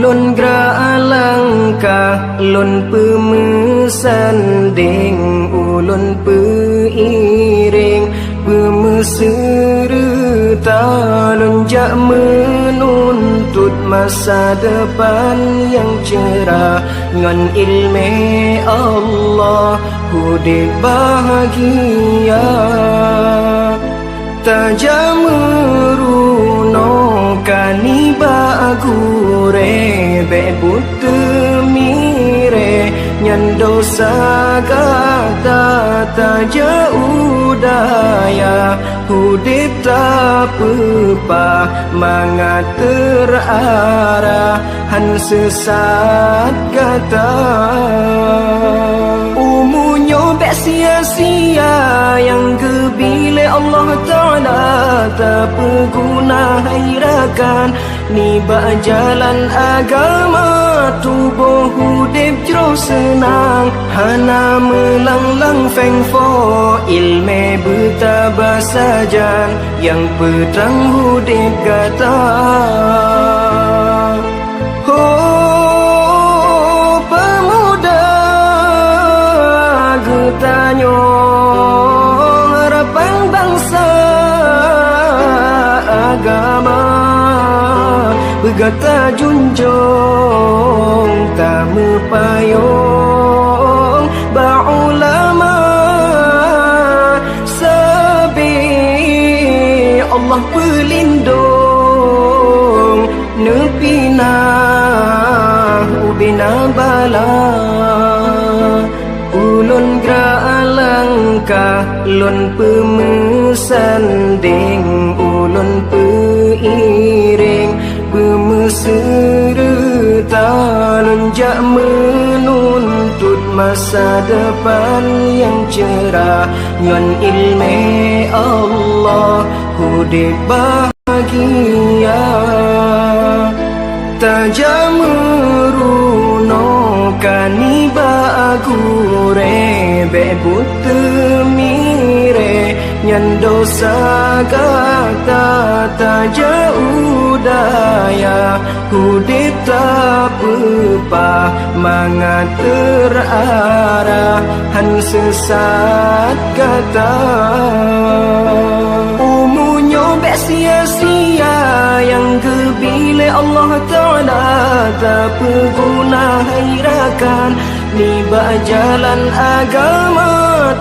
ulun gra langkah lun pemesanding ulun peiring pemeserta lunjak menuntut masa depan yang cerah ngan ilmu Allah hudib bahagia tajameruno kaniba agure bebut temire nyan dosa gata taja udaya hudib tak pepa mangat terarah han sesat kata umunyo bek sia-sia yang kebile Allah Ta'ala tak berguna hairakan niba jalan agama tubuh hudib jero senang hana melanglang fengfo ilme bertabah sajan yang petang hudib kata oh pemuda getanyo harapan bangsa agama bergata junjung tak mepayung ba'ulama sabi Allah pelindung nepina ubina bala ulun gra langkah lun pemesanding ulun peiring pemeserta lunjak menuntut masa depan yang cerah ngan ilmu Allah hudib bahagia tajameruno kaniba agure bebut temire nyan dosa gata taja udaya hudib tak pepa mangat terarah han sesat kata umunyo bek sia-sia yang kebile Allah Ta'ala tak berguna hairakan niba jalan agama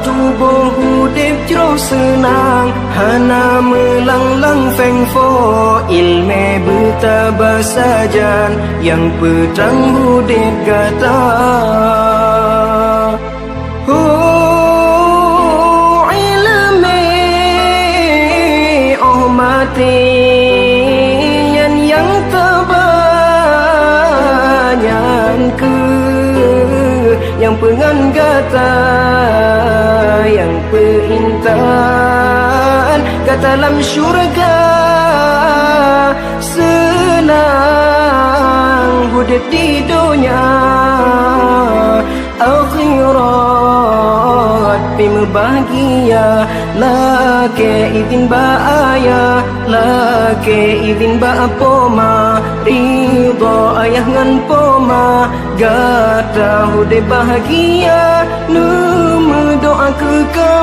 tubuh hudib jero senang hana melanglang fengfo ilme bertabah sajan yang petang hudib kata oh ilme oh mati yang terbanyak ke yang pengan gata yang peintan kata dalam syurga senang hudib di dunia akhirat bima bahagia lake izin baaya lake izin ba poma ridho ayah ngan poma gata hudib bahagia nu doa ke